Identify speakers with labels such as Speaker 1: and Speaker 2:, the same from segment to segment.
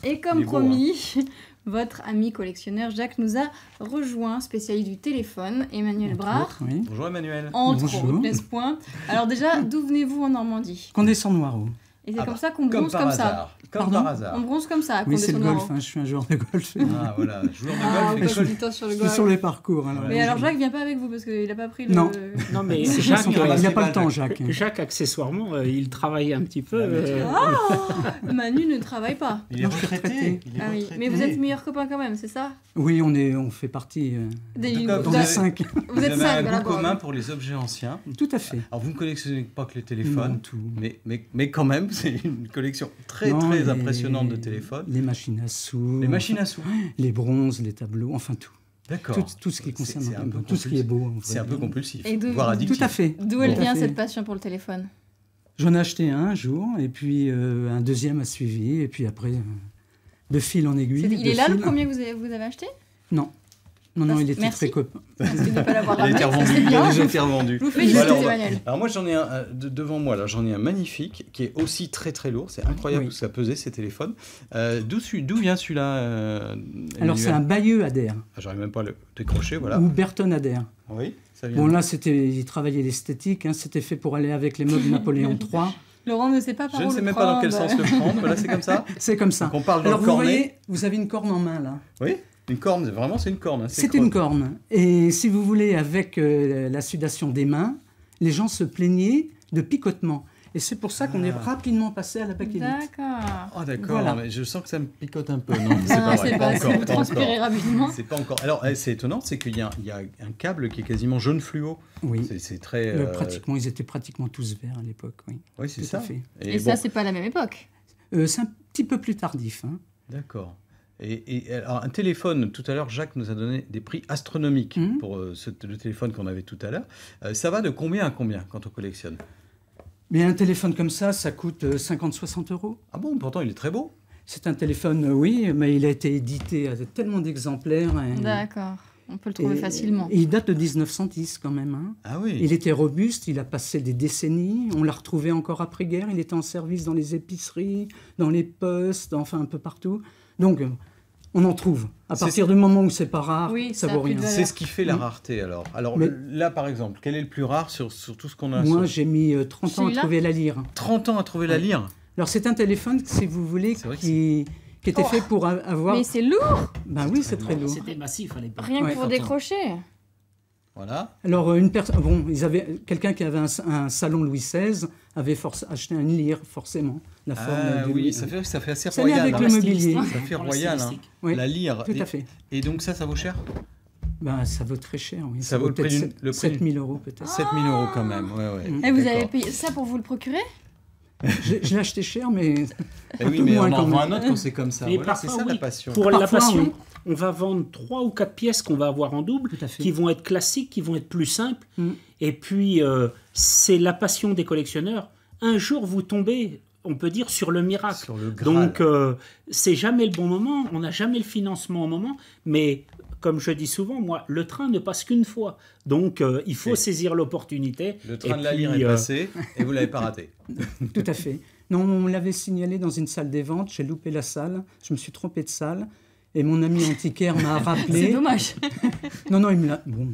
Speaker 1: Et comme
Speaker 2: Il est beau,
Speaker 1: promis, votre ami collectionneur Jacques nous a rejoint, spécialiste du téléphone, Emmanuel
Speaker 3: Entre
Speaker 1: Brard.
Speaker 3: autres, oui.
Speaker 2: Bonjour Emmanuel.
Speaker 1: Entre
Speaker 3: Bonjour.
Speaker 1: autres, n'est-ce point? Alors déjà, d'où venez-vous en Normandie?
Speaker 3: Condescend-Noireau.
Speaker 1: Et c'est
Speaker 2: Ah
Speaker 1: comme
Speaker 2: bah,
Speaker 1: ça qu'on bronze
Speaker 2: par
Speaker 1: comme ça.
Speaker 2: hasard. Comme
Speaker 3: Pardon
Speaker 2: par hasard.
Speaker 1: On bronze comme ça à
Speaker 3: Oui, c'est le
Speaker 1: Condé-sur-Noireau.
Speaker 3: golf, hein, je suis un joueur de golf.
Speaker 2: Ah voilà, joueur de
Speaker 1: Ah,
Speaker 2: golf.
Speaker 1: on passe du temps sur le
Speaker 3: Je suis
Speaker 1: golf.
Speaker 3: sur les parcours. Alors,
Speaker 1: Mais alors Jacques vient pas avec vous parce qu'il a pas pris le...
Speaker 3: Non.
Speaker 4: Non, mais
Speaker 3: C'est
Speaker 4: Jacques,
Speaker 3: son travail. Il n'y a pas le temps,
Speaker 2: Jacques.
Speaker 3: Jacques.
Speaker 4: Jacques, accessoirement, il travaille un petit peu.
Speaker 1: Manu ne travaille pas.
Speaker 2: Il est
Speaker 3: Non, je suis
Speaker 2: retraité. Il est
Speaker 1: Ah oui,
Speaker 2: retraité.
Speaker 1: mais vous êtes meilleurs copains quand même, c'est ça?
Speaker 3: Oui, on fait partie
Speaker 1: Des-
Speaker 2: En tout cas,
Speaker 3: dans
Speaker 2: vous
Speaker 3: les
Speaker 2: avez-
Speaker 3: 5.
Speaker 1: Vous êtes
Speaker 2: avez
Speaker 1: cinq,
Speaker 2: un
Speaker 1: voilà,
Speaker 2: goût
Speaker 1: bon.
Speaker 2: commun pour les objets anciens.
Speaker 3: Tout à fait.
Speaker 2: Alors vous ne collectionnez pas que les
Speaker 3: Non,
Speaker 2: téléphones,
Speaker 3: tout.
Speaker 2: mais quand même, c'est une collection très
Speaker 3: Non,
Speaker 2: très
Speaker 3: les-
Speaker 2: impressionnante de téléphones.
Speaker 3: Les machines à sous.
Speaker 2: Les machines à sous.
Speaker 3: Les bronzes, les tableaux, enfin tout.
Speaker 2: D'accord.
Speaker 3: Tout ce qui concerne
Speaker 2: C'est un peu
Speaker 3: tout ce qui est beau. en
Speaker 2: C'est
Speaker 3: vrai.
Speaker 2: un peu compulsif,
Speaker 1: Et d'où-
Speaker 2: voire addictif.
Speaker 3: Tout à fait.
Speaker 1: D'où elle
Speaker 3: Tout à
Speaker 1: vient
Speaker 3: fait.
Speaker 1: cette passion pour le téléphone?
Speaker 3: J'en ai acheté un jour, et puis un deuxième a suivi, et puis après, de fil en aiguille.
Speaker 1: Il
Speaker 3: de
Speaker 1: est là le
Speaker 3: fil.
Speaker 1: premier que vous avez acheté?
Speaker 3: Non. Non, il était
Speaker 1: Merci.
Speaker 3: très copain.
Speaker 1: Merci de ne pas l'avoir
Speaker 2: Il a été
Speaker 1: ramené,
Speaker 2: revendu,
Speaker 1: c'est
Speaker 2: il a
Speaker 1: bien.
Speaker 2: déjà été revendu.
Speaker 1: Je vous félicite,
Speaker 2: Bon, alors,
Speaker 1: Emmanuel.
Speaker 2: Alors moi j'en ai un devant moi là, j'en ai un magnifique qui est aussi très très lourd. C'est incroyable
Speaker 3: Oui.
Speaker 2: ce que ça pesait ces téléphones. D'où vient celui-là
Speaker 3: Alors c'est un Bayeux Adair,
Speaker 2: J'arrive même pas à le décrocher, voilà.
Speaker 3: ou Berton Adair.
Speaker 2: Oui, ça vient.
Speaker 3: Bon là, il travaillait l'esthétique, hein, c'était fait pour aller avec les meubles Napoléon III.
Speaker 1: Laurent ne sait pas par
Speaker 2: Je
Speaker 1: où
Speaker 2: ne sais
Speaker 1: le
Speaker 2: même pas dans quel
Speaker 1: prendre.
Speaker 2: sens le prendre. Voilà, c'est comme ça.
Speaker 3: C'est comme ça.
Speaker 2: Donc on parle dans
Speaker 3: Alors
Speaker 2: le
Speaker 3: vous
Speaker 2: cornet.
Speaker 3: voyez, vous avez une corne en main là.
Speaker 2: Oui, une corne. Vraiment, c'est une corne. Hein,
Speaker 3: C'est une corne. Et si vous voulez, avec la sudation des mains, les gens se plaignaient de picotement. Et c'est pour ça qu'on est rapidement passé à la bakélite.
Speaker 1: D'accord.
Speaker 2: Ah d'accord,
Speaker 3: Voilà.
Speaker 2: mais je sens que ça me picote un peu. Non, c'est
Speaker 1: Non,
Speaker 2: pas vrai.
Speaker 1: c'est
Speaker 2: Pas
Speaker 1: pas,
Speaker 2: encore.
Speaker 1: vous
Speaker 2: Pas
Speaker 1: transpirez
Speaker 2: encore.
Speaker 1: rapidement.
Speaker 2: C'est pas encore. Alors, c'est étonnant, c'est qu'il y a un câble qui est quasiment jaune fluo.
Speaker 3: Oui.
Speaker 2: C'est très.
Speaker 3: Ils étaient pratiquement tous verts à l'époque. Oui,
Speaker 2: Oui, c'est
Speaker 3: tout
Speaker 2: ça.
Speaker 3: à fait.
Speaker 1: Et
Speaker 2: bon,
Speaker 1: ça, c'est pas la même époque.
Speaker 3: C'est un petit peu plus tardif. Hein.
Speaker 2: D'accord. Et alors, un téléphone, tout à l'heure, Jacques nous a donné des prix astronomiques
Speaker 3: Mhm.
Speaker 2: pour le téléphone qu'on avait tout à l'heure. Ça va de combien à combien quand on collectionne?
Speaker 3: Mais un téléphone comme ça coûte 50-60 euros.
Speaker 2: Ah bon, pourtant il est très beau.
Speaker 3: C'est un téléphone, oui, mais il a été édité à tellement d'exemplaires.
Speaker 1: D'accord. On peut le trouver facilement.
Speaker 3: Et il date de 1910 quand même. Hein.
Speaker 2: Ah oui.
Speaker 3: Il était robuste, il a passé des décennies. On l'a retrouvé encore après-guerre. Il était en service dans les épiceries, dans les postes, enfin un peu partout. Donc, on en trouve. À
Speaker 2: C'est
Speaker 3: partir du moment où c'est pas rare,
Speaker 1: Oui,
Speaker 3: ça
Speaker 1: ça a
Speaker 3: vaut
Speaker 1: plus de
Speaker 3: rien.
Speaker 1: valeur.
Speaker 2: C'est ce qui fait la rareté alors. Alors
Speaker 3: Mais-
Speaker 2: là, par exemple, quel est le plus rare sur tout ce qu'on a?
Speaker 3: Moi, j'ai mis 30 ans à
Speaker 1: Celui-là
Speaker 3: trouver la lyre.
Speaker 2: 30 ans à trouver la lyre.
Speaker 3: Alors, c'est un téléphone, si vous voulez,
Speaker 2: C'est vrai que
Speaker 3: qui était fait pour avoir...
Speaker 1: Mais c'est lourd.
Speaker 3: Ben oui, c'est très lourd.
Speaker 4: C'était massif à l'époque.
Speaker 1: Rien que
Speaker 3: Ouais.
Speaker 1: pour décrocher.
Speaker 2: Voilà.
Speaker 3: Alors, ils avaient quelqu'un qui avait un salon Louis XVI avait acheté une lyre, forcément. La forme
Speaker 2: Ah
Speaker 3: de
Speaker 2: oui,
Speaker 3: lyre.
Speaker 2: ça fait assez
Speaker 3: Ça vient
Speaker 2: royal.
Speaker 3: avec
Speaker 2: hein.
Speaker 3: le mobilier.
Speaker 2: Ça fait
Speaker 4: Dans la
Speaker 2: royal. Hein.
Speaker 4: stylistique.
Speaker 3: Oui,
Speaker 2: La lyre.
Speaker 3: tout à fait.
Speaker 2: Et donc ça vaut cher?
Speaker 3: Ben, ça vaut très cher. Oui.
Speaker 2: Ça vaut le prix
Speaker 3: peut-être
Speaker 2: le prix
Speaker 3: 7 000 euros peut-être.
Speaker 2: 7 000 euros quand même. Ouais, ouais.
Speaker 1: Et vous avez
Speaker 2: D'accord.
Speaker 1: payé ça pour vous le procurer?
Speaker 3: Je l'ai acheté cher, mais
Speaker 2: Eh
Speaker 3: un
Speaker 2: oui,
Speaker 3: peu
Speaker 2: mais
Speaker 3: moins
Speaker 2: on en
Speaker 3: quand
Speaker 2: vend
Speaker 3: même.
Speaker 2: un autre quand c'est comme ça.
Speaker 4: Et
Speaker 2: Voilà, c'est
Speaker 4: parfois,
Speaker 2: ça la
Speaker 4: oui.
Speaker 2: passion.
Speaker 4: Pour la
Speaker 3: Parfois,
Speaker 4: passion,
Speaker 3: oui.
Speaker 4: on va vendre 3 ou 4 pièces qu'on va avoir en double,
Speaker 3: Tout à fait.
Speaker 4: qui vont être classiques, qui vont être plus simples.
Speaker 3: Mm.
Speaker 4: Et puis, c'est la passion des collectionneurs. Un jour, vous tombez, on peut dire, sur le miracle.
Speaker 2: Sur le Graal.
Speaker 4: Donc, c'est jamais le bon moment, on n'a jamais le financement au moment, mais comme je dis souvent, moi, le train ne passe qu'une fois. Donc, il faut
Speaker 2: Et
Speaker 4: saisir l'opportunité.
Speaker 2: Le train
Speaker 4: Et
Speaker 2: de la
Speaker 4: puis,
Speaker 2: lyre est passé et vous l'avez pas raté.
Speaker 3: tout à fait. Non, on me l'avait signalé dans une salle des ventes. J'ai loupé la salle. Je me suis trompé de salle. Et mon ami antiquaire m'a
Speaker 1: C'est
Speaker 3: rappelé.
Speaker 1: dommage.
Speaker 3: Non, il me l'a. Bon.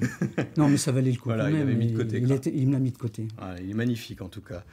Speaker 3: Non, mais ça valait le coup.
Speaker 2: Voilà,
Speaker 3: quand
Speaker 2: il
Speaker 3: même.
Speaker 2: l'avait mis de côté,
Speaker 3: Il,
Speaker 2: quoi.
Speaker 3: il me l'a mis de côté.
Speaker 2: Voilà, il est magnifique en tout cas.